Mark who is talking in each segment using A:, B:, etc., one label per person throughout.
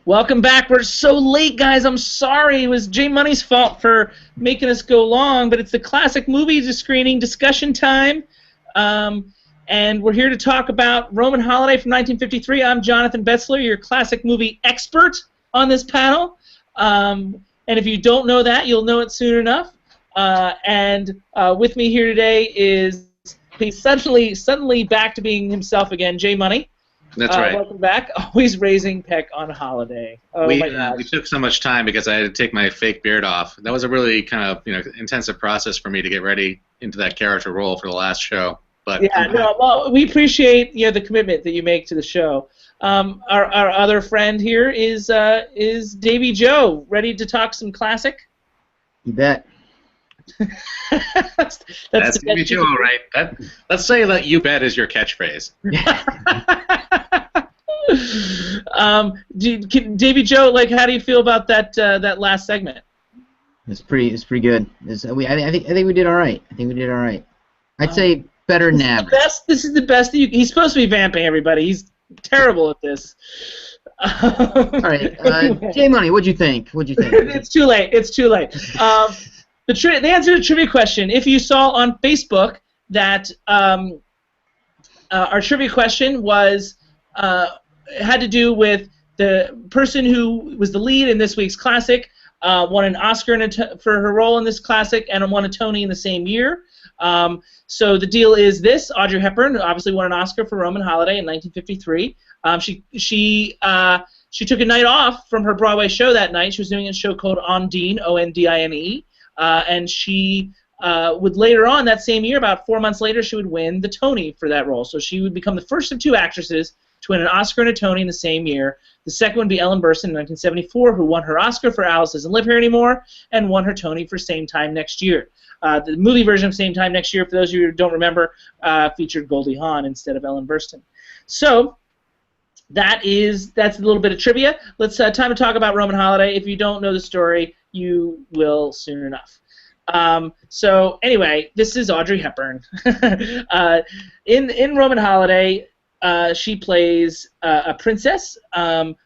A: Welcome back. We're so late, guys. I'm sorry. It was J Money's fault for making us go long, but it's the classic movies screening discussion time. And we're here to talk about Roman Holiday from 1953. I'm Jonathan Betzler, your classic movie expert on this panel. And if you don't know that, you'll know it soon enough. And with me here today is he's suddenly back to being himself again, J Money.
B: That's right.
A: Welcome back. Always raising Peck on Holiday. Oh my gosh.
B: We took so much time because I had to take my fake beard off. That was a really kind of intensive process for me to get ready into that character role for the last show. But
A: yeah, well, we appreciate the commitment that you make to the show. Our other friend here is Davy Joe, ready to talk some classic.
C: You bet.
B: that's Davy Joe, all right. Let's say that "you bet" is your catchphrase.
A: Davy Joe, how do you feel about that last segment?
C: It's pretty good. I think we did all right. I'd say better than average.
A: This is the best. He's supposed to be vamping everybody. He's terrible at this.
C: All right, J Money, what'd you think?
A: It's too late. The answer to the trivia question, if you saw on Facebook that our trivia question was had to do with the person who was the lead in this week's classic, won an Oscar for her role in this classic, and won a Tony in the same year. So the deal is this: Audrey Hepburn obviously won an Oscar for Roman Holiday in 1953. She took a night off from her Broadway show that night. She was doing a show called Ondine, O-N-D-I-N-E, and she would later on that same year, about 4 months later, she would win the Tony for that role. So she would become the first of two actresses to win an Oscar and a Tony in the same year. The second would be Ellen Burstyn in 1974, who won her Oscar for Alice Doesn't Live Here Anymore, and won her Tony for Same Time Next Year. The movie version of Same Time Next Year, for those of you who don't remember, featured Goldie Hawn instead of Ellen Burstyn. So that's a little bit of trivia. Let's time to talk about Roman Holiday. If you don't know the story, you will soon enough. So anyway, this is Audrey Hepburn. In Roman Holiday, she plays a princess, from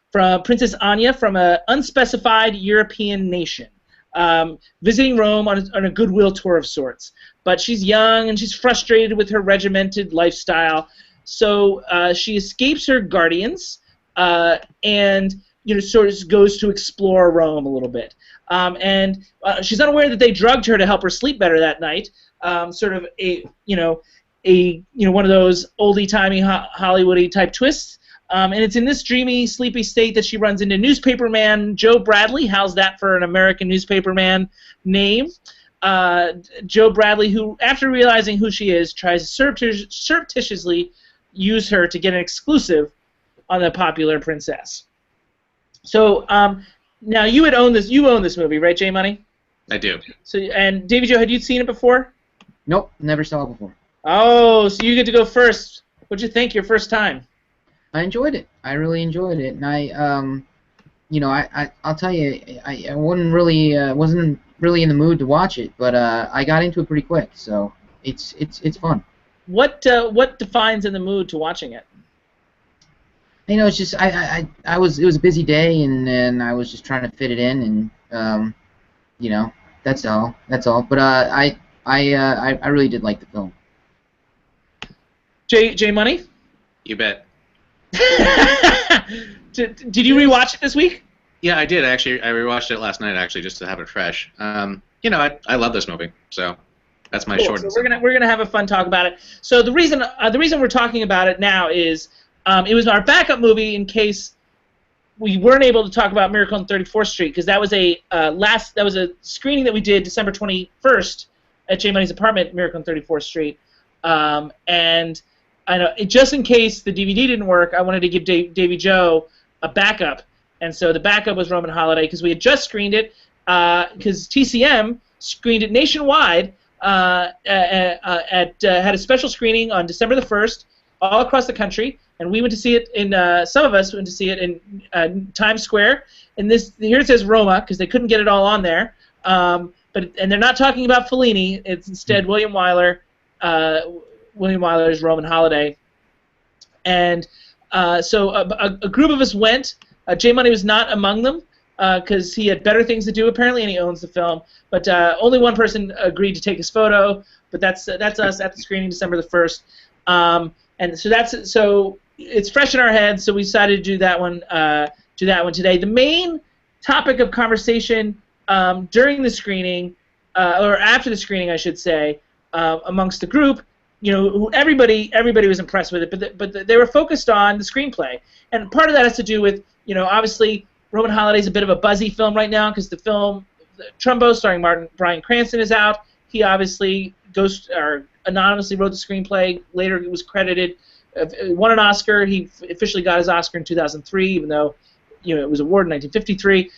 A: Princess Anya from an unspecified European nation, visiting Rome on a goodwill tour of sorts. But she's young and she's frustrated with her regimented lifestyle, so she escapes her guardians and sort of goes to explore Rome a little bit. And she's unaware that they drugged her to help her sleep better that night. Sort of one of those oldie-timey Hollywoody type twists. And it's in this dreamy, sleepy state that she runs into newspaperman Joe Bradley. How's that for an American newspaperman name? Joe Bradley, who, after realizing who she is, tries to surreptitiously use her to get an exclusive on the popular princess. So now you own this movie, right, J Money?
B: I do.
A: So, and Davy Joe, had you seen it before?
C: Nope, never saw it before.
A: Oh, so you get to go first. What'd you think your first time?
C: I enjoyed it. I really enjoyed it, and I'll tell you, I wasn't really in the mood to watch it, but I got into it pretty quick, so it's fun.
A: What defines in the mood to watching it?
C: It's just it was a busy day, and I was just trying to fit it in, and that's all. But I really did like the film.
A: J Money?
B: You bet.
A: Did you rewatch it this week?
B: Yeah, I did actually. I rewatched it last night actually, just to have it fresh. I love this movie, so that's my short.
A: So we're gonna have a fun talk about it. So the reason we're talking about it now is it was our backup movie in case we weren't able to talk about Miracle on 34th Street, because that was a screening that we did December 21st at J Money's apartment, Miracle on 34th Street, and I know just in case the DVD didn't work, I wanted to give Davy Joe a backup, and so the backup was Roman Holiday, because we had just screened it, because TCM screened it nationwide, had a special screening on December the 1st all across the country, and we went to see it some of us went to see it in Times Square, and here it says Roma, because they couldn't get it all on there, and they're not talking about Fellini, it's instead William Wyler, William Wyler's Roman Holiday. And so a group of us went J Money was not among them because he had better things to do apparently, and he owns the film. But only one person agreed to take his photo. But that's us at the screening December the 1st. And so it's fresh in our heads. So we decided to do that one today. The main topic of conversation during the screening, or after the screening, I should say, amongst the group, who everybody was impressed with it, but they were focused on the screenplay, and part of that has to do with, obviously Roman Holiday is a bit of a buzzy film right now because the film Trumbo, starring Bryan Cranston, is out. He obviously anonymously wrote the screenplay. Later, he was credited, won an Oscar. He officially got his Oscar in 2003, even though it was awarded in 1953.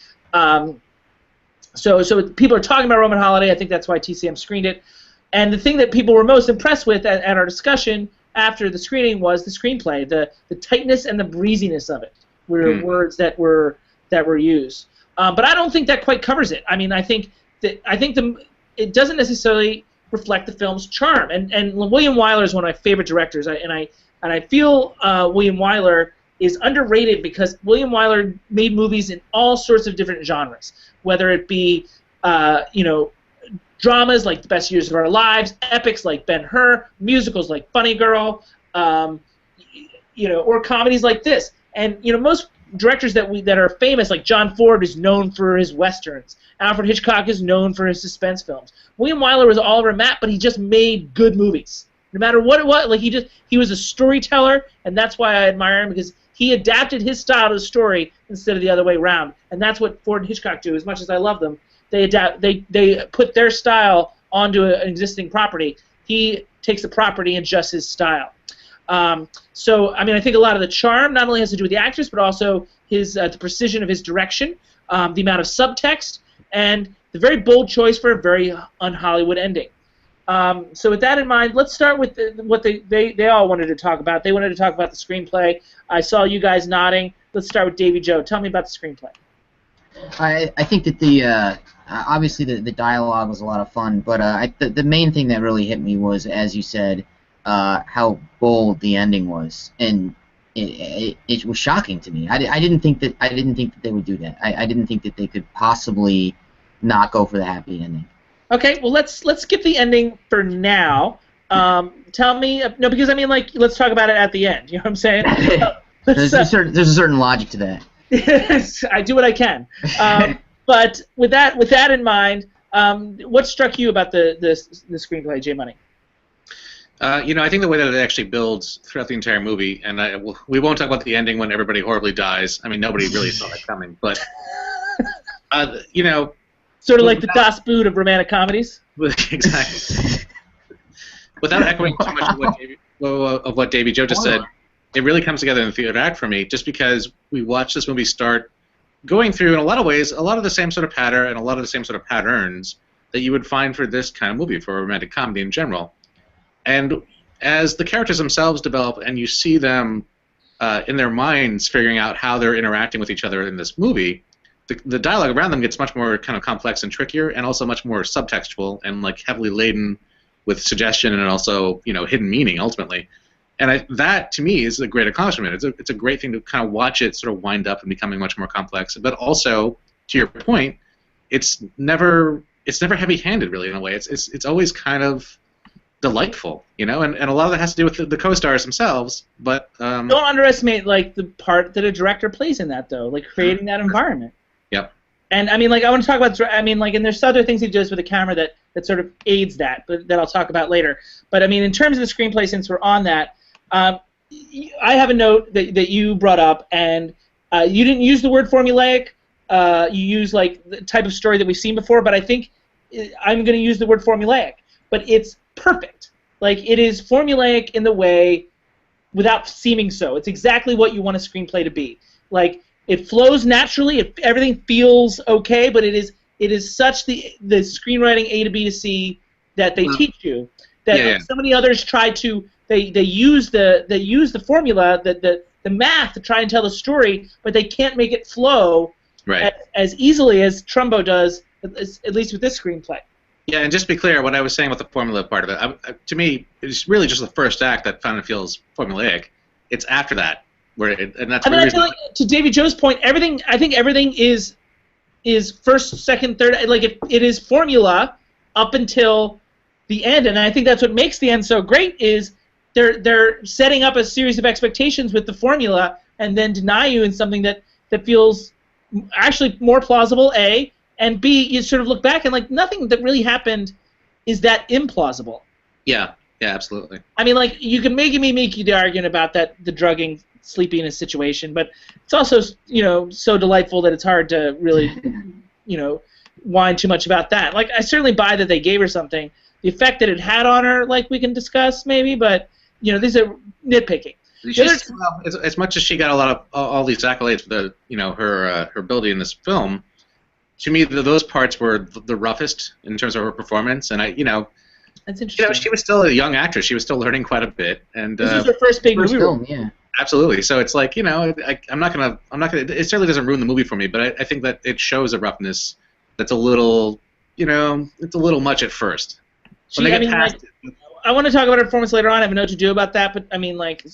A: So people are talking about Roman Holiday. I think that's why TCM screened it. And the thing that people were most impressed with at our discussion after the screening was the screenplay, the tightness and the breeziness of it were words that were used. But I don't think that quite covers it. I mean, I think it doesn't necessarily reflect the film's charm. And William Wyler is one of my favorite directors. And I feel William Wyler is underrated because William Wyler made movies in all sorts of different genres, whether it be dramas like The Best Years of Our Lives, epics like Ben-Hur, musicals like Funny Girl, or comedies like this. And most directors that are famous, like John Ford, is known for his westerns. Alfred Hitchcock is known for his suspense films. William Wyler was all over map, but he just made good movies. No matter what it was, like he was a storyteller, and that's why I admire him, because he adapted his style to the story instead of the other way around. And that's what Ford and Hitchcock do. As much as I love them, they put their style onto an existing property. He takes the property and adjusts his style. So I mean, I think a lot of the charm not only has to do with the actors, but also the precision of his direction, the amount of subtext, and the very bold choice for a very un-Hollywood ending. So with that in mind, let's start with what they all wanted to talk about. They wanted to talk about the screenplay. I saw you guys nodding. Let's start with Davy Joe. Tell me about the screenplay.
C: I think that obviously the dialogue was a lot of fun, but the main thing that really hit me was, as you said, how bold the ending was, and it was shocking to me. I didn't think that they would do that. I didn't think that they could possibly not go for the happy ending. Okay,
A: well let's skip the ending for now. Tell me, no, because I mean, like, let's talk about it at the end. You know what I'm saying?
C: There's a certain logic to that.
A: I do what I can. But with that in mind, what struck you about the screenplay, J Money?
B: I think the way that it actually builds throughout the entire movie, and we won't talk about the ending when everybody horribly dies. I mean, nobody really saw that coming, but
A: sort of like the Das Boot of romantic comedies.
B: Exactly. Without echoing too much of what Davy Joe just said, it really comes together in the third act for me, just because we watched this movie start going through, in a lot of ways, a lot of the same sort of pattern and a lot of the same sort of patterns that you would find for this kind of movie, for a romantic comedy in general. And as the characters themselves develop and you see them in their minds figuring out how they're interacting with each other in this movie, the dialogue around them gets much more kind of complex and trickier, and also much more subtextual and like heavily laden with suggestion and also hidden meaning ultimately. And that to me is a great accomplishment. It's a great thing to kind of watch it sort of wind up and becoming much more complex. But also, to your point, it's never heavy-handed really in a way. It's always kind of delightful, and a lot of that has to do with the co-stars themselves. But
A: don't underestimate like the part that a director plays in that, though, like creating that environment.
B: Yep.
A: And I mean, like, I want to talk about. I mean, like, and there's other things he does with the camera that sort of aids that, but that I'll talk about later. But I mean, in terms of the screenplay, since we're on that, I have a note that you brought up, and you didn't use the word formulaic. You use like the type of story that we've seen before, but I think I'm going to use the word formulaic. But it's perfect. Like, it is formulaic in the way without seeming so. It's exactly what you want a screenplay to be. Like, it flows naturally. Everything feels okay, but it is such the screenwriting A to B to C that they teach you that so many others try to. They use the formula, the math to try and tell the story, but they can't make it flow as easily as Trumbo does, at least with this screenplay.
B: Yeah, and just to be clear, what I was saying with the formula part of it, to me, it's really just the first act that kind of feels formulaic. It's after that and that's
A: I mean,
B: the
A: I
B: reason.
A: feel like to Davy Joe's point, everything. I think everything is first, second, third. Like it is formula up until the end, and I think that's what makes the end so great. Is they're setting up a series of expectations with the formula, and then deny you in something that feels actually more plausible. A and B, you sort of look back and like nothing that really happened is that implausible.
B: Yeah, absolutely.
A: I mean, like you can make the argument about the drugging, sleepiness situation, but it's also so delightful that it's hard to really whine too much about that. Like I certainly buy that they gave her something. The effect that it had on her, like we can discuss maybe, but these are nitpicking.
B: As much as she got a lot of all these accolades for the her ability in this film, to me those parts were the roughest in terms of her performance, and
A: that's interesting.
B: She was still a young actress. She was still learning quite a bit, and
A: this is her first big movie
C: film, yeah.
B: Absolutely. So it's like I'm not gonna. It certainly doesn't ruin the movie for me, but I think that it shows a roughness that's a little, it's a little much at first.
A: I want to talk about her performance later on. I have a note to do about that, but I mean, like,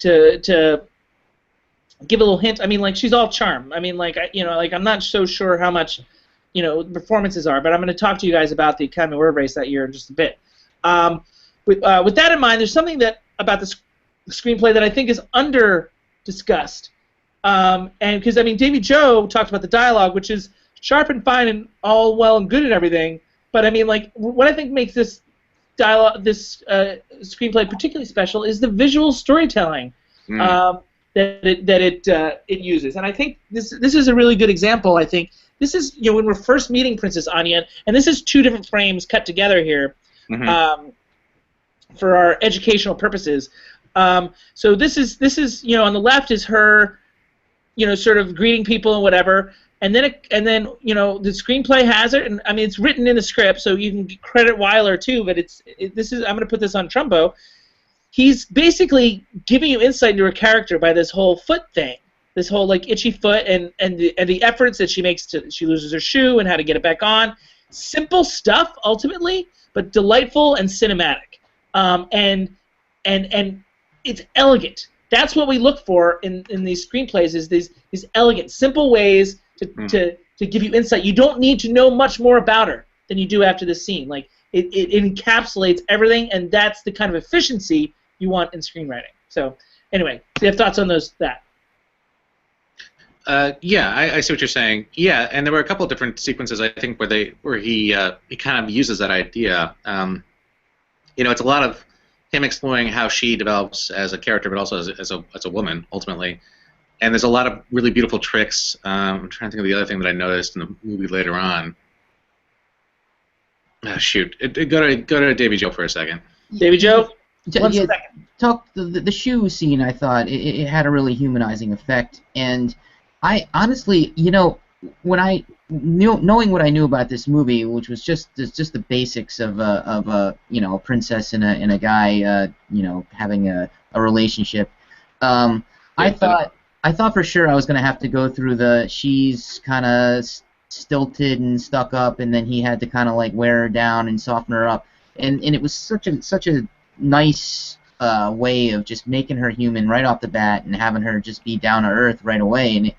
A: to give a little hint. I mean, like, she's all charm. I mean, like, I'm not so sure how much, performances are, but I'm going to talk to you guys about the Academy Award race that year in just a bit. With that in mind, there's something about the screenplay that I think is under discussed, and because Davy Joe talked about the dialogue, which is sharp and fine and all well and good and everything, but I mean, like, what I think makes this screenplay particularly special is the visual storytelling that it uses, and I think this is a really good example. I think this is when we're first meeting Princess Anya, and this is two different frames cut together here for our educational purposes. So this is on the left is her sort of greeting people and whatever. And then the screenplay has it, and I mean it's written in the script, so you can credit Wyler too. But I'm going to put this on Trumbo. He's basically giving you insight into her character by this whole foot thing, this whole like itchy foot, and the efforts that she makes she loses her shoe and how to get it back on. Simple stuff ultimately, but delightful and cinematic, and it's elegant. That's what we look for in these screenplays is these elegant, simple ways to give you insight. You don't need to know much more about her than you do after this scene. Like it encapsulates everything, and that's the kind of efficiency you want in screenwriting. So anyway, do you have thoughts on that?
B: Yeah, I see what you're saying. Yeah, and there were a couple of different sequences I think where he kind of uses that idea. It's a lot of him exploring how she develops as a character, but also as a woman ultimately. And there's a lot of really beautiful tricks. I'm trying to think of the other thing that I noticed in the movie later on. Shoot, go to Davy Joe for a second.
A: Davy Joe, one second.
C: The shoe scene. I thought it had a really humanizing effect, and I honestly, knowing what I knew about this movie, which was just the basics of a princess and a guy having a relationship. I thought for sure I was gonna have to go through she's kind of stilted and stuck up, and then he had to kind of like wear her down and soften her up, and it was such a nice way of just making her human right off the bat and having her just be down to earth right away, and it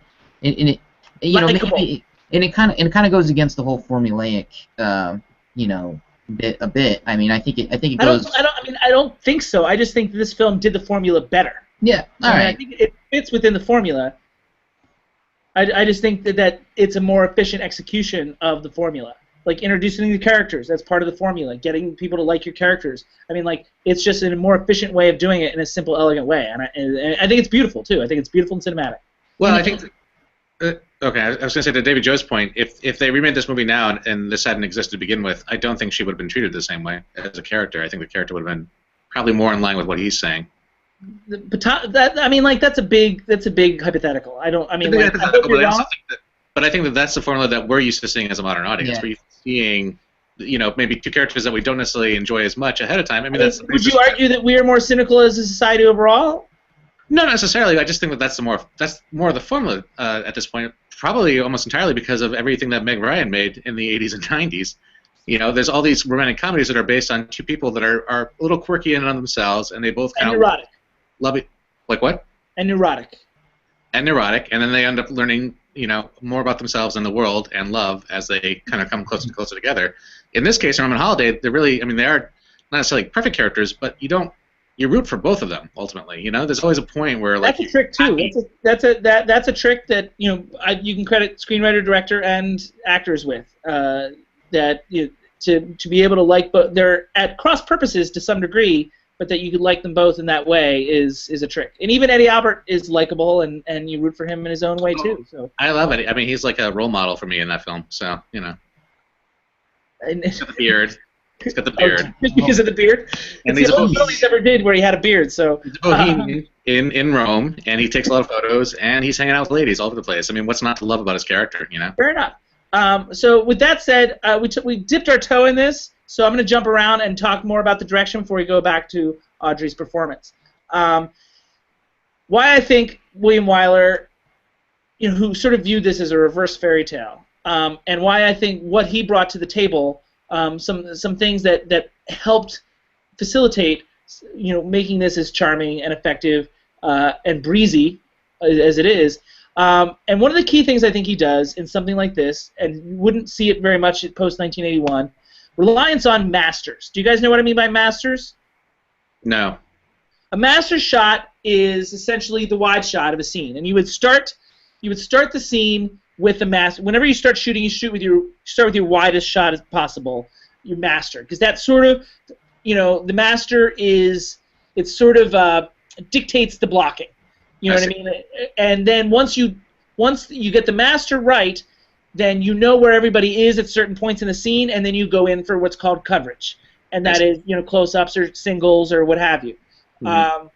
C: maybe. And it kind of goes against the whole formulaic, bit a bit. I mean, I think it goes.
A: I don't think so. I just think this film did the formula better.
C: Yeah, all right.
A: I think it fits within the formula. I just think that it's a more efficient execution of the formula. Like introducing the characters, that's part of the formula. Getting people to like your characters. I mean, like it's just a more efficient way of doing it in a simple, elegant way, and I think it's beautiful too. I think it's beautiful and cinematic.
B: Well, I think. Okay, I was going to say to David Joe's point, if they remade this movie now and this hadn't existed to begin with, I don't think she would have been treated the same way as a character. I think the character would have been probably more in line with what he's saying.
A: But that's a big hypothetical.
B: But I think that's the formula that we're used to seeing as a modern audience.
C: Yeah.
B: We're used to seeing, maybe two characters that we don't necessarily enjoy as much ahead of time.
A: Would you argue that we are more cynical as a society overall?
B: No, not necessarily. I just think that that's more of the formula at this point. Probably almost entirely because of everything that Meg Ryan made in the 80s and 90s. There's all these romantic comedies that are based on two people that are a little quirky in and of themselves, and they both kind of
A: erotic.
B: Love it. Like what?
A: And neurotic.
B: And neurotic, and then they end up learning, more about themselves and the world and love as they kind of come closer and closer together. In this case, Norman Holiday, they're really, they are not necessarily perfect characters, but you root for both of them ultimately. There's always a point where like
A: that's a trick too. That's a trick that you can credit screenwriter, director, and actors with. That to be able to like, but they're at cross purposes to some degree, but that you could like them both in that way is a trick. And even Eddie Albert is likable, and you root for him in his own way too. So
B: I love Eddie. I mean, he's like a role model for me in that film. So He's got the beard. He's got the beard.
A: Just because of the beard.
B: And
A: it's the only film he's ever did where he had a beard. So
B: he's a bohemian in Rome, and he takes a lot of photos, and he's hanging out with ladies all over the place. I mean, what's not to love about his character?
A: Fair enough. So with that said, we dipped our toe in this. So I'm going to jump around and talk more about the direction before we go back to Audrey's performance. Why I think William Wyler, who sort of viewed this as a reverse fairy tale, and why I think what he brought to the table, some things that helped facilitate, making this as charming and effective and breezy as it is. And one of the key things I think he does in something like this, and you wouldn't see it very much post-1981, reliance on masters. Do you guys know what I mean by masters?
B: No.
A: A master shot is essentially the wide shot of a scene, and you would start the scene with the master. Whenever you start shooting, you start with your widest shot as possible, your master, because that sort of, the master is dictates the blocking. You know what I mean? And then once you get the master right, then you know where everybody is at certain points in the scene, and then you go in for what's called coverage, and that is close-ups or singles or what have you. Mm-hmm.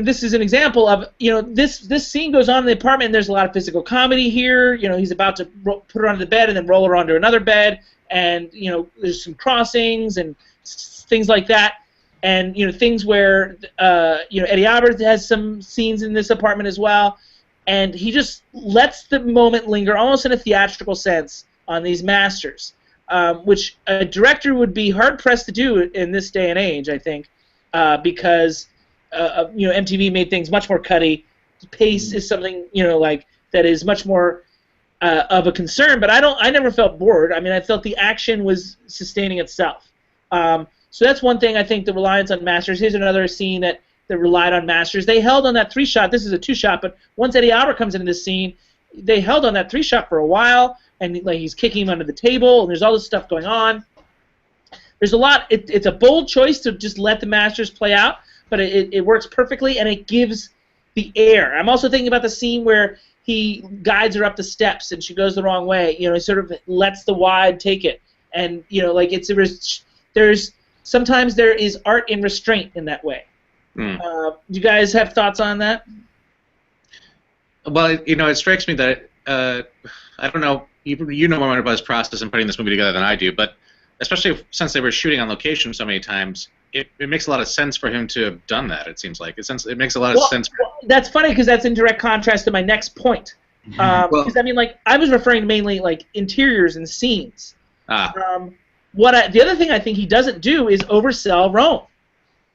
A: This is an example of this scene goes on in the apartment, and there's a lot of physical comedy here. He's about to put her onto the bed and then roll her onto another bed, and there's some crossings and things like that. And things where Eddie Albert has some scenes in this apartment as well, and he just lets the moment linger, almost in a theatrical sense, on these masters, which a director would be hard pressed to do in this day and age, I think, because MTV made things much more cutty. Pace is something that is much more of a concern, but I never felt bored. I mean, I felt the action was sustaining itself. So that's one thing I think, the reliance on masters. Here's another scene that relied on masters. They held on that 3-shot. This is a 2-shot, but once Eddie Albert comes into this scene, they held on that 3-shot for a while, and he's kicking him under the table, and there's all this stuff going on. There's a lot. It's a bold choice to just let the masters play out, but it works perfectly, and it gives the air. I'm also thinking about the scene where he guides her up the steps, and she goes the wrong way. He sort of lets the wide take it, and sometimes there is art in restraint in that way. Do you guys have thoughts on that?
B: Well, it strikes me that I don't know. You know more about his process in putting this movie together than I do, but especially since they were shooting on location so many times, it makes a lot of sense for him to have done that. It seems like it makes a lot of sense.
A: Well, that's funny because that's in direct contrast to my next point. Because I was referring mainly interiors and scenes. The other thing I think he doesn't do is oversell Rome.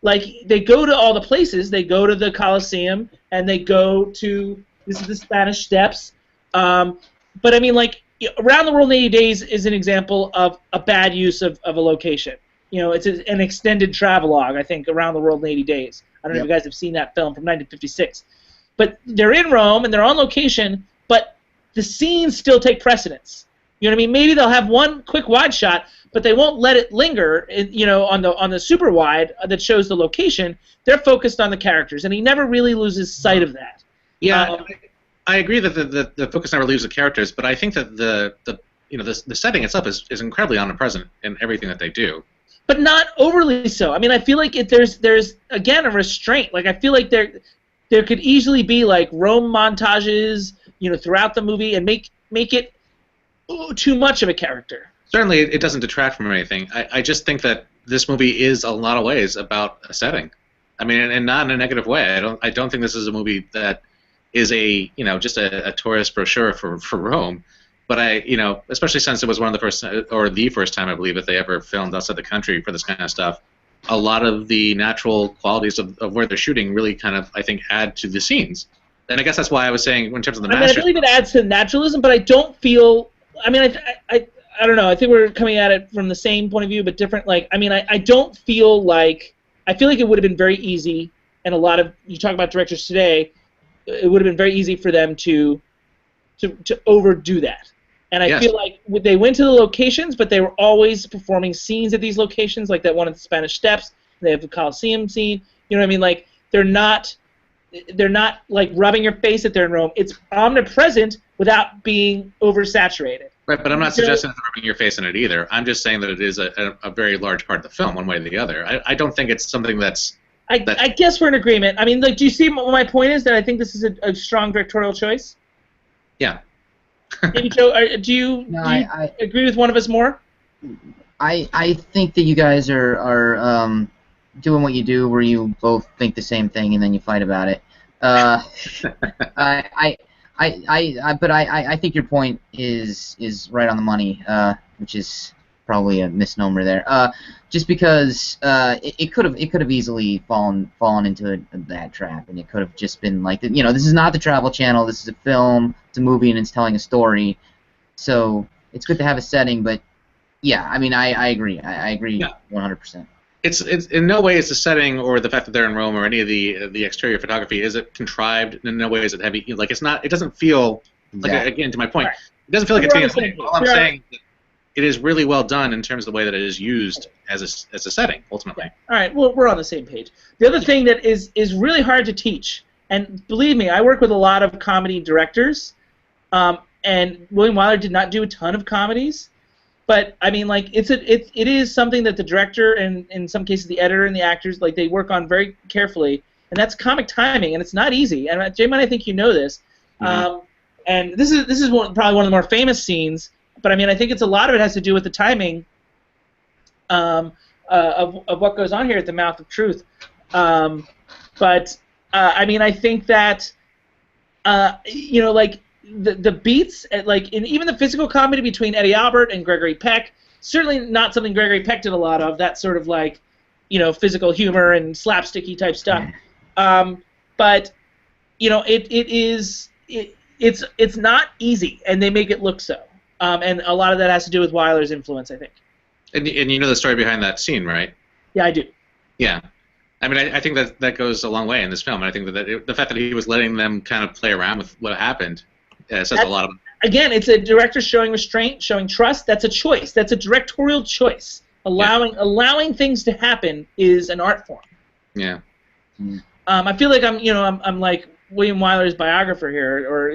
A: They go to all the places. They go to the Colosseum, and they go to the Spanish Steps. But Around the World in 80 Days is an example of a bad use of a location. It's an extended travelogue, I think, Around the World in 80 Days. I don't know if you guys have seen that film from 1956. But they're in Rome, and they're on location, but the scenes still take precedence. You know what I mean? Maybe they'll have one quick wide shot, but they won't let it linger. On the super wide that shows the location, they're focused on the characters, and he never really loses sight of that.
B: Yeah, I agree that the focus never leaves the characters, but I think that the setting itself is incredibly omnipresent in everything that they do.
A: But not overly so. I mean, I feel like there's again a restraint. I feel like there could easily be Rome montages, throughout the movie, and make it too much of a character.
B: Certainly, it doesn't detract from anything. I just think that this movie is, a lot of ways, about a setting. I mean, and not in a negative way. I don't think this is a movie that is just a tourist brochure for Rome. But especially since it was one of the first, or the first time, I believe, that they ever filmed outside the country for this kind of stuff. a lot of the natural qualities of where they're shooting really kind of, I think, add to the scenes. And I guess that's why I was saying, in terms of the
A: I
B: masters.
A: believe it adds to naturalism, but I don't feel. I mean, I don't know. I think we're coming at it from the same point of view, but different. Like, I mean, I don't feel like. I feel like it would have been very easy, and a lot of you talk about directors today, it would have been very easy for them to overdo that. And I feel like they went to the locations, but they were always performing scenes at these locations, like that one at the Spanish Steps. They have the Coliseum scene. You know what I mean? Like they're not like rubbing your face that they're in Rome. It's omnipresent without being oversaturated.
B: Right, but I'm not suggesting that they're rubbing your face in it either. I'm just saying that it is a very large part of the film, one way or the other. I don't think it's something that's.
A: I guess we're in agreement. I mean, like, do you see what my point is? That I think this is a strong directorial choice.
B: Yeah.
A: Maybe Joe, do you agree with one of us more?
C: I think that you guys are doing what you do, where you both think the same thing and then you fight about it. But I think your point is right on the money, which is probably a misnomer there. Just because it could have easily fallen into that trap, and it could have just been like, this is not the Travel Channel. This is a film. It's a movie, and it's telling a story. So it's good to have a setting, but yeah, I mean, I agree. I agree 100%.
B: It's in no way is the setting or the fact that they're in Rome or any of the exterior photography is it contrived. In no way is it heavy. Like it's not. It doesn't feel like again to my point. Right. It doesn't feel like it's being a thing. All I'm saying is that it is really well done in terms of the way that it is used as a setting ultimately.
A: Yeah. All right. Well, we're on the same page. The other thing that is really hard to teach, and believe me, I work with a lot of comedy directors, and William Wyler did not do a ton of comedies. But I mean, like it is something that the director and in some cases the editor and the actors they work on very carefully, and that's comic timing, and it's not easy. And J-Man, I think you know this. Mm-hmm. And this is probably one of the more famous scenes. But I mean, I think a lot of it has to do with the timing of what goes on here at the Mouth of Truth. But I mean, I think that the beats, even the physical comedy between Eddie Albert and Gregory Peck, certainly not something Gregory Peck did a lot of. That sort of physical humor and slapsticky type stuff. But it's not easy, and they make it look so. And a lot of that has to do with Wyler's influence, I think.
B: And you know the story behind that scene, right?
A: Yeah, I do.
B: Yeah. I mean, I think that goes a long way in this film. And I think that the fact that he was letting them kind of play around with what happened says a lot of it.
A: Again, it's a director showing restraint, showing trust. That's a choice. That's a directorial choice. Allowing things to happen is an art form.
B: Yeah.
A: I feel like I'm like William Wyler's biographer here, or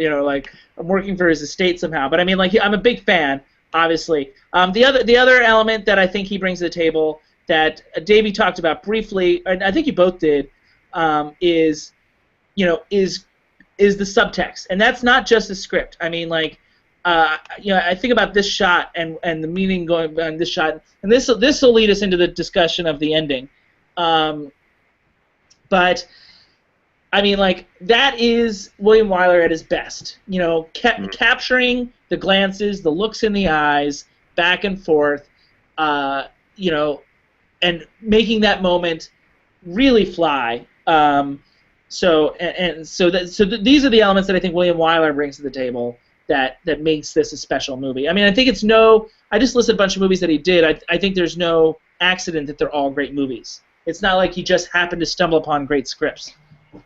A: I'm working for his estate somehow. But I mean, I'm a big fan, obviously. The other element that I think he brings to the table that Davey talked about briefly, and I think you both did, is the subtext, and that's not just the script. I mean, I think about this shot and the meaning going on this shot, and this will lead us into the discussion of the ending. But I mean, that is William Wyler at his best. Capturing the glances, the looks in the eyes, back and forth, and making that moment really fly. So these are the elements that I think William Wyler brings to the table that makes this a special movie. I mean, I think I just listed a bunch of movies that he did. I think there's no accident that they're all great movies. It's not like he just happened to stumble upon great scripts.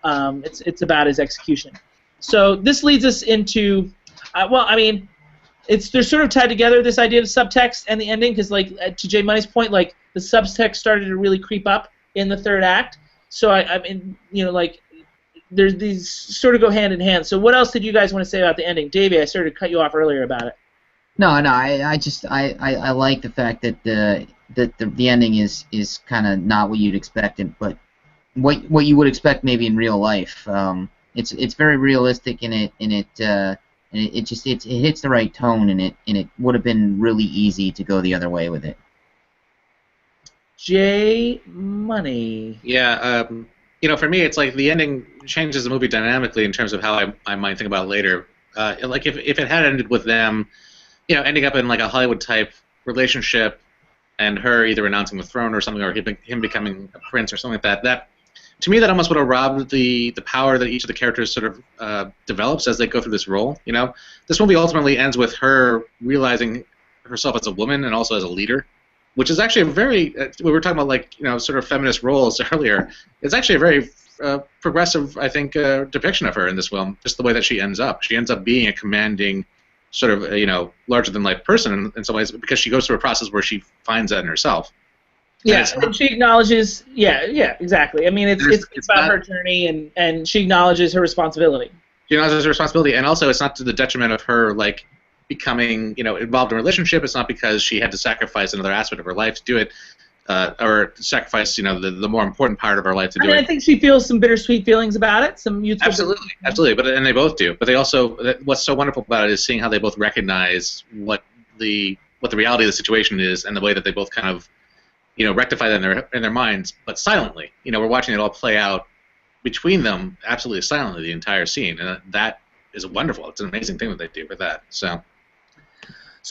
A: It's about his execution. So this leads us into, they're sort of tied together, this idea of subtext and the ending, because to Jay Money's point, the subtext started to really creep up in the third act. So I mean, there's these sort of go hand in hand. So what else did you guys want to say about the ending? Davey, I started to cut you off earlier about it.
C: No, I like the fact that the ending is kind of not what you'd expect, but what you would expect maybe in real life. It's very realistic in it, and it hits the right tone, and it would have been really easy to go the other way with it.
A: J Money.
B: Yeah, for me, it's like the ending changes the movie dynamically in terms of how I might think about it later. If it had ended with them, ending up in a Hollywood type relationship, and her either renouncing the throne or something, or him becoming a prince or something like that. That, to me, that almost would have robbed the power that each of the characters sort of develops as they go through this role. You know, this movie ultimately ends with her realizing herself as a woman and also as a leader, which is actually a very we were talking about, like, you know, sort of feminist roles earlier. It's actually a very progressive, I think, depiction of her in this film. Just the way that she ends up. She ends up being a commanding, sort of, you know, larger than life person in some ways, because she goes through a process where she finds that in herself.
A: Yeah, and she acknowledges. Yeah, exactly. I mean, it's about her journey, and she acknowledges her responsibility.
B: She acknowledges her responsibility, and also it's not to the detriment of her, like, becoming, you know, involved in a relationship. It's not because she had to sacrifice another aspect of her life to do it, or sacrifice, you know, the more important part of her life to do it.
A: I think she feels some bittersweet feelings about it. Some youthful.
B: Absolutely. But and they both do. But they also, what's so wonderful about it is seeing how they both recognize what the reality of the situation is, and the way that they both kind of, you know, rectify that in their minds, but silently. You know, we're watching it all play out between them, absolutely silently, the entire scene, and that is wonderful. It's an amazing thing that they do with that. So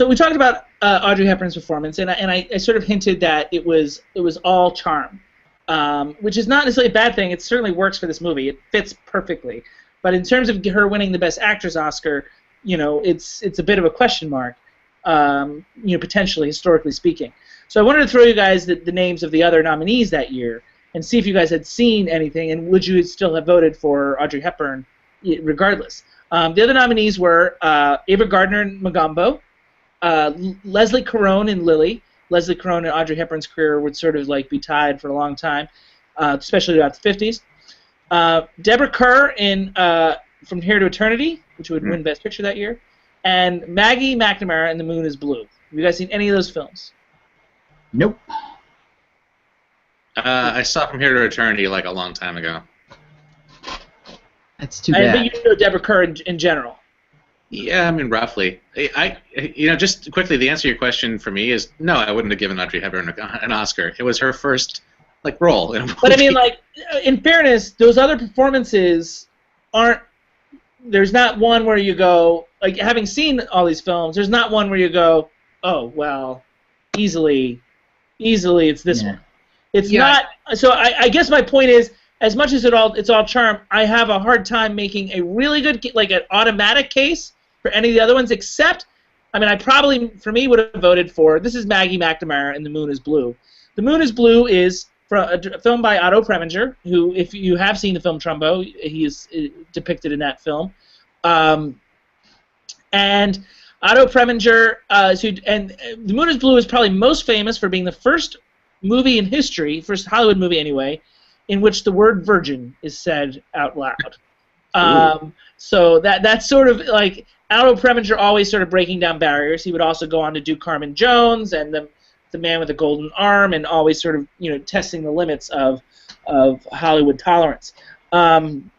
A: we talked about Audrey Hepburn's performance, and I sort of hinted that it was all charm, which is not necessarily a bad thing. It certainly works for this movie. It fits perfectly. But in terms of her winning the Best Actress Oscar, you know, it's a bit of a question mark, you know, potentially, historically speaking. So I wanted to throw you guys the names of the other nominees that year and see if you guys had seen anything, and would you still have voted for Audrey Hepburn regardless. The other nominees were Ava Gardner in Mogambo, Leslie Caron in Lily. Leslie Caron and Audrey Hepburn's career would sort of like be tied for a long time, especially throughout the 50s. Deborah Kerr in From Here to Eternity, which would win Best Picture that year, and Maggie McNamara in The Moon is Blue. Have you guys seen any of those films?
C: Nope.
B: I saw From Here to Eternity like a long time ago.
C: That's too bad.
A: But you know Deborah Kerr in general.
B: Yeah, I mean, roughly. You know, just quickly, the answer to your question for me is no. I wouldn't have given Audrey Hepburn an Oscar. It was her first, like, role in a movie.
A: But I mean, like, in fairness, those other performances aren't. There's not one where you go, like, having seen all these films, there's not one where you go, oh well, easily it's this one. It's not. So I guess my point is, as much as it's all charm, I have a hard time making a really good, like, an automatic case for any of the other ones, except, I mean, I probably, for me, would have voted for, this is Maggie McNamara in The Moon is Blue. The Moon is Blue is a film by Otto Preminger, who, if you have seen the film Trumbo, he is depicted in that film. And Otto Preminger, and The Moon is Blue is probably most famous for being the first movie in history, first Hollywood movie anyway, in which the word virgin is said out loud. So that's sort of like Otto Preminger always sort of breaking down barriers. He would also go on to do Carmen Jones and the Man with the Golden Arm, and always sort of, you know, testing the limits of Hollywood tolerance. And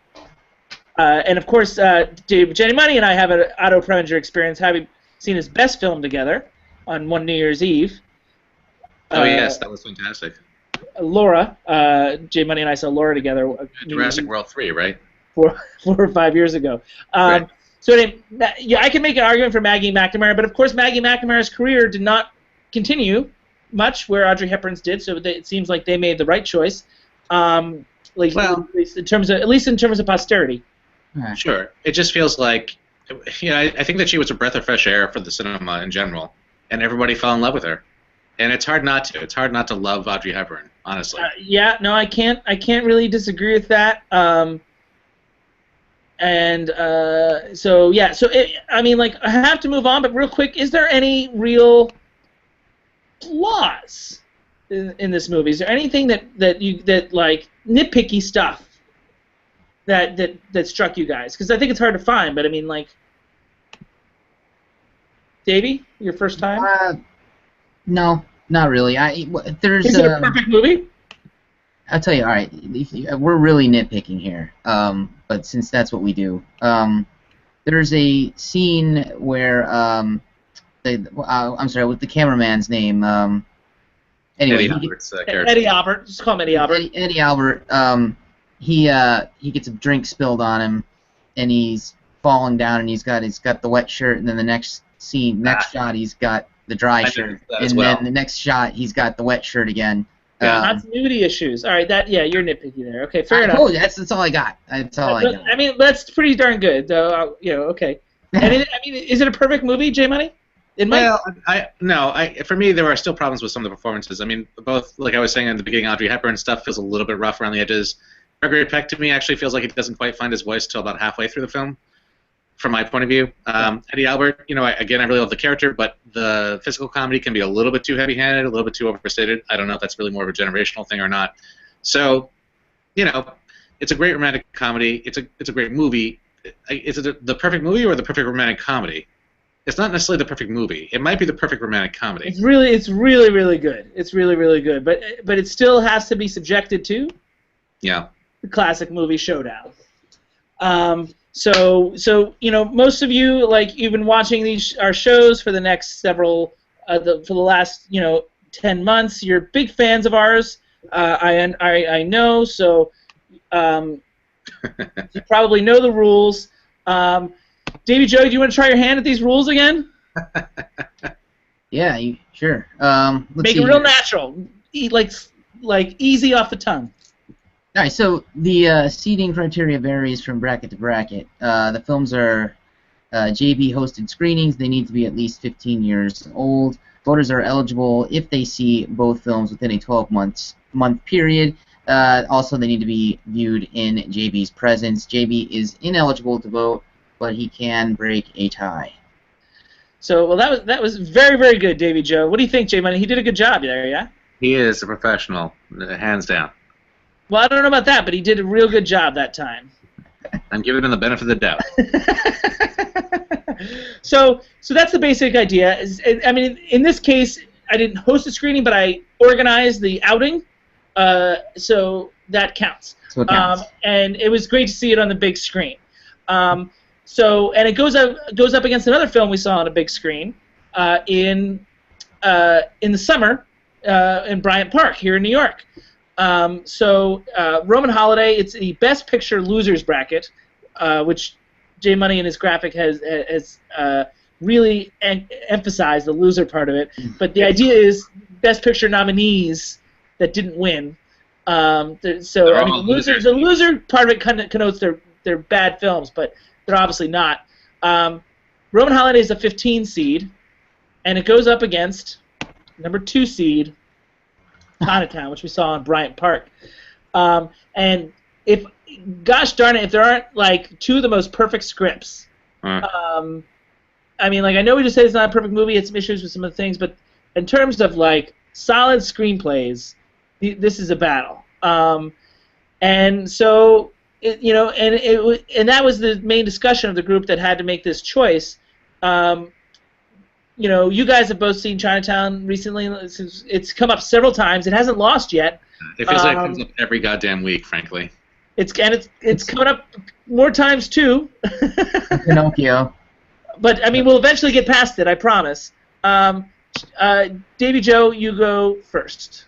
A: of course, Jenny Money and I have an Otto Preminger experience, having seen his best film together on one New Year's Eve.
B: Oh yes, that was fantastic.
A: Laura, Jay Money and I saw Laura together.
B: Jurassic World 3, right?
A: 4 or 5 years ago.
B: Right.
A: So yeah, I can make an argument for Maggie McNamara, but of course Maggie McNamara's career did not continue much where Audrey Hepburn's did. So it seems like they made the right choice. At least in terms of posterity.
B: Sure. It just feels like, you know, I think that she was a breath of fresh air for the cinema in general, and everybody fell in love with her. And it's hard not to. It's hard not to love Audrey Hepburn, honestly.
A: I can't really disagree with that. I mean, like, I have to move on, but real quick, is there any real flaws in this movie? Is there anything that like nitpicky stuff that struck you guys? Because I think it's hard to find, but I mean, like, Davey, your first time?
C: No, not really. There's.
A: Is it a perfect movie?
C: I'll tell you. All right, we're really nitpicking here, but since that's what we do, there's a scene where I'm sorry, what's the cameraman's name? Anyway,
B: Eddie Albert's character.
A: Eddie Albert. Just call him Eddie Albert.
C: Eddie Albert. He gets a drink spilled on him, and he's falling down, and he's got the wet shirt, and then the next shot he's got the dry
B: I
C: shirt,
B: noticed that as
C: and
B: well.
C: then the next shot he's got the wet shirt again.
A: Continuity issues. All right, you're nitpicky there. Okay, fair enough.
C: Oh, that's all I got. That's all I got.
A: I mean, that's pretty darn good, though. Okay. And is it a perfect movie, J Money?
B: Well, for me, there are still problems with some of the performances. I mean, both, like I was saying in the beginning, Audrey Hepburn stuff feels a little bit rough around the edges. Gregory Peck, to me, actually feels like he doesn't quite find his voice till about halfway through the film, from my point of view. Eddie Albert, I really love the character, but the physical comedy can be a little bit too heavy-handed, a little bit too overstated. I don't know if that's really more of a generational thing or not. So, it's a great romantic comedy. It's a great movie. Is it the perfect movie or the perfect romantic comedy? It's not necessarily the perfect movie. It might be the perfect romantic comedy.
A: It's really, really good. It's really, really good. But it still has to be subjected to the classic movie Showdown. So most of you, like, you've been watching our shows for the next for the last 10 months. You're big fans of ours. I know. So you probably know the rules. Davy Joe, do you want to try your hand at these rules again?
C: Yeah, sure.
A: Make it real natural. Like easy off the tongue.
C: All right, so the seeding criteria varies from bracket to bracket. The films are JB-hosted screenings. They need to be at least 15 years old. Voters are eligible if they see both films within a 12-month period. Also, they need to be viewed in JB's presence. JB is ineligible to vote, but he can break a tie.
A: So, that was very, very good, Davy Joe. What do you think, J Money? He did a good job there, yeah?
B: He is a professional, hands down.
A: Well, I don't know about that, but he did a real good job that time.
B: I'm giving him the benefit of the doubt.
A: So that's the basic idea. I mean, in this case, I didn't host a screening, but I organized the outing, so that counts.
C: So it counts.
A: And it was great to see it on the big screen. And it goes up against another film we saw on a big screen in the summer in Bryant Park here in New York. Roman Holiday, it's the Best Picture losers bracket, which J Money in his graphic has really emphasized the loser part of it. But the idea is Best Picture nominees that didn't win. The loser part of it connotes they're bad films, but they're obviously not. Roman Holiday is a 15 seed, and it goes up against number 2 seed, Chinatown, which we saw in Bryant Park. And gosh darn it, if there aren't like 2 of the most perfect scripts. I mean, like, I know we just said it's not a perfect movie, it's some issues with some of the things, but in terms of like solid screenplays, this is a battle. And so and that was the main discussion of the group that had to make this choice. You guys have both seen Chinatown recently. It's come up several times. It hasn't lost yet.
B: It feels like it comes up every goddamn week, frankly.
A: It's coming up more times too.
C: Pinocchio.
A: But I mean, we'll eventually get past it. I promise. Davy Joe, you go first.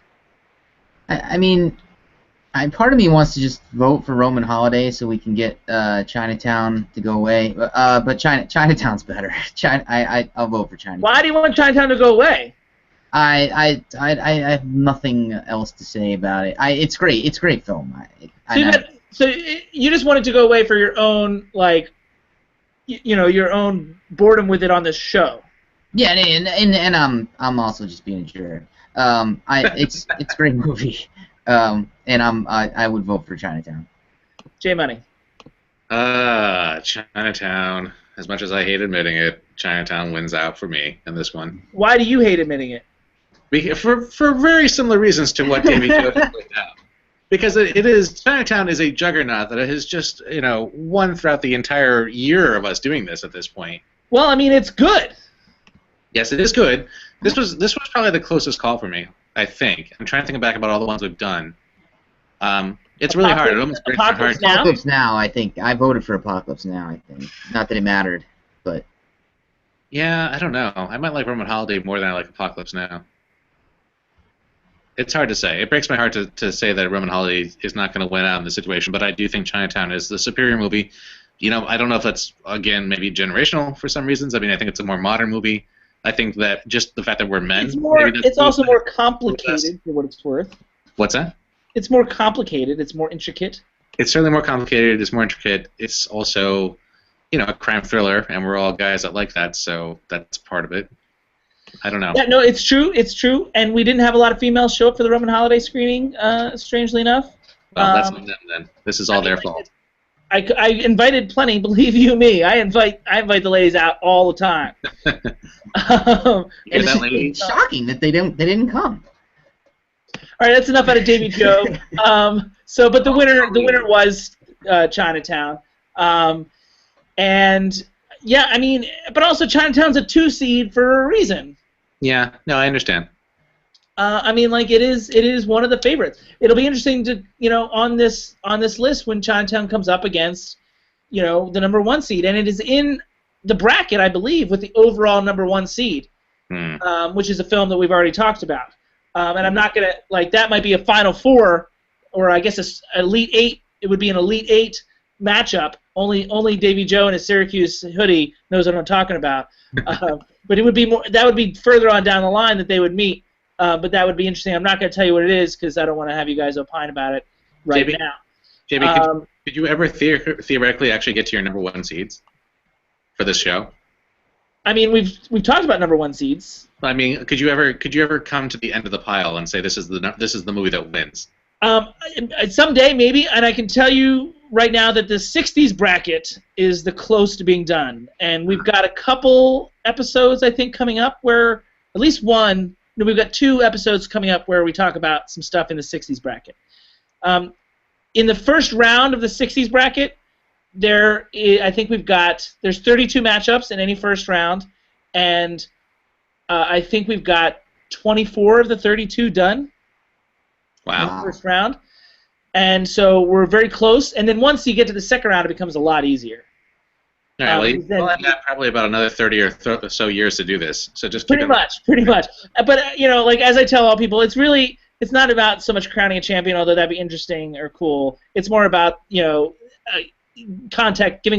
C: I mean, part of me wants to just vote for Roman Holiday so we can get Chinatown to go away. But Chinatown's better. I'll vote for Chinatown.
A: Why do you want Chinatown to go away?
C: I have nothing else to say about it. It's great. It's a great film.
A: So you just want it to go away for your own, like, your own boredom with it on this show.
C: Yeah, and I'm also just being a jerk. It's a great movie. And I would vote for Chinatown.
A: J Money.
B: Chinatown. As much as I hate admitting it, Chinatown wins out for me in this one.
A: Why do you hate admitting it?
B: For very similar reasons to what Davey Joe just laid out. Because Chinatown is a juggernaut that has just won throughout the entire year of us doing this at this point.
A: Well, I mean, it's good.
B: Yes, it is good. This was probably the closest call for me, I think. I'm trying to think back about all the ones we've done. It's really hard. It almost breaks my heart.
C: Apocalypse Now, I think. I voted for Apocalypse Now, I think. Not that it mattered, but...
B: Yeah, I don't know. I might like Roman Holiday more than I like Apocalypse Now. It's hard to say. It breaks my heart to say that Roman Holiday is not going to win out in this situation, but I do think Chinatown is the superior movie. I don't know if that's, again, maybe generational for some reasons. I mean, I think it's a more modern movie. I think that just the fact that we're men.
A: It's more. It's also more complicated for what it's worth.
B: What's that?
A: It's more complicated. It's more intricate.
B: It's certainly more complicated. It's more intricate. It's also, a crime thriller, and we're all guys that like that, so that's part of it. I don't know.
A: Yeah, no, it's true. It's true. And we didn't have a lot of females show up for the Roman holiday screening, strangely enough.
B: Well, that's on them then. This is all their fault.
A: I invited plenty. Believe you me, I invite the ladies out all the time.
C: It's shocking that they didn't come.
A: All right, that's enough out of Davy Joe. But the winner was Chinatown, and yeah, I mean, but also Chinatown's a 2 seed for a reason. Yeah,
B: no, I understand.
A: I mean, like it is one of the favorites. It'll be interesting to on this list when Chinatown comes up against the #1 seed, and it is in the bracket, I believe, with the overall #1 seed, which is a film that we've already talked about. And I'm not gonna that might be a Final Four, or I guess a Elite 8. It would be an Elite 8 matchup. Only Davy Joe in his Syracuse hoodie knows what I'm talking about. But it would be more. That would be further on down the line that they would meet. But that would be interesting. I'm not going to tell you what it is because I don't want to have you guys opine about it now.
B: JB, could you ever theoretically actually get to your #1 seeds for this show?
A: I mean, we've talked about #1 seeds.
B: I mean, could you ever come to the end of the pile and say this is the movie that wins?
A: Someday maybe, and I can tell you right now that the 60s bracket is the close to being done, and we've got a couple episodes I think coming up where at least one. No, we've got 2 episodes coming up where we talk about some stuff in the 60s bracket. In the first round of the 60s bracket, I think there's 32 matchups in any first round, and I think we've got 24 of the 32 done.
B: Wow.
A: In the first round. And so we're very close, and then once you get to the second round, it becomes a lot easier.
B: All right, well, I've got probably about another 30 or so years to do this, so just
A: pretty much. But as I tell all people, it's not about so much crowning a champion, although that'd be interesting or cool. It's more about giving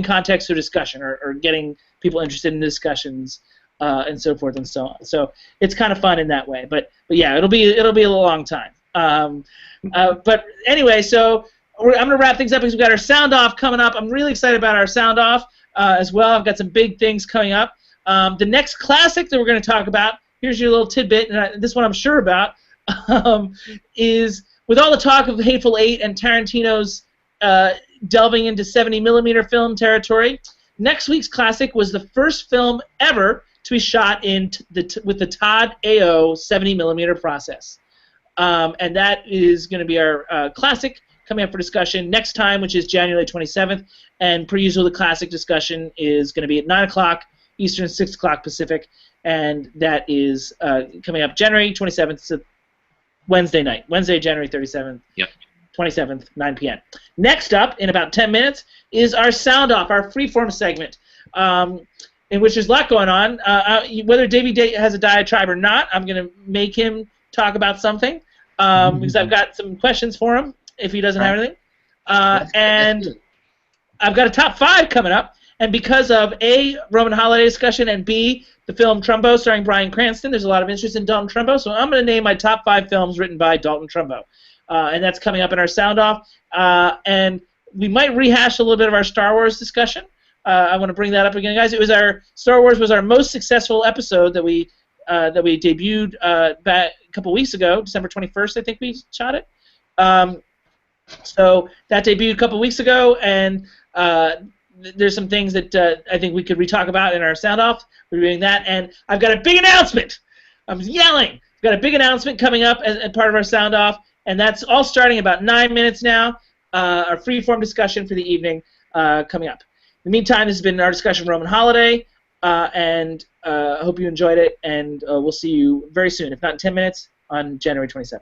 A: context to a discussion or getting people interested in discussions and so forth and so on. So it's kind of fun in that way. But yeah, it'll be a long time. But anyway, so I'm gonna wrap things up because we've got our sound off coming up. I'm really excited about our sound off. As well, I've got some big things coming up. The next classic that we're going to talk about, here's your little tidbit, and this one I'm sure about, is with all the talk of Hateful Eight and Tarantino's delving into 70mm film territory, next week's classic was the first film ever to be shot with the Todd AO 70mm process. And that is going to be our classic coming up for discussion next time, which is January 27th. And per usual, the classic discussion is going to be at 9 o'clock Eastern, 6 o'clock Pacific, and that is coming up January 27th, so Wednesday night. Wednesday, January 37th, 27th, 9 p.m. Next up, in about 10 minutes, is our Sound Off, our freeform segment, in which there's a lot going on. Whether Davey has a diatribe or not, I'm going to make him talk about something because I've got some questions for him if he doesn't have anything. And I've got a top 5 coming up, and because of A, Roman holiday discussion, and B, the film Trumbo starring Bryan Cranston, there's a lot of interest in Dalton Trumbo, so I'm going to name my top 5 films written by Dalton Trumbo. And that's coming up in our Sound Off. And we might rehash a little bit of our Star Wars discussion. I want to bring that up again, guys. Star Wars was our most successful episode that we debuted back a couple weeks ago, December 21st, I think we shot it. So that debuted a couple weeks ago, and there's some things that I think we could re-talk about in our sound-off. We're doing that, and I've got a big announcement. I'm yelling. I've got a big announcement coming up as part of our sound-off, and that's all starting in about 9 minutes now. Our free-form discussion for the evening coming up. In the meantime, this has been our discussion Roman Holiday, and I hope you enjoyed it, and we'll see you very soon, if not in 10 minutes, on January 27th.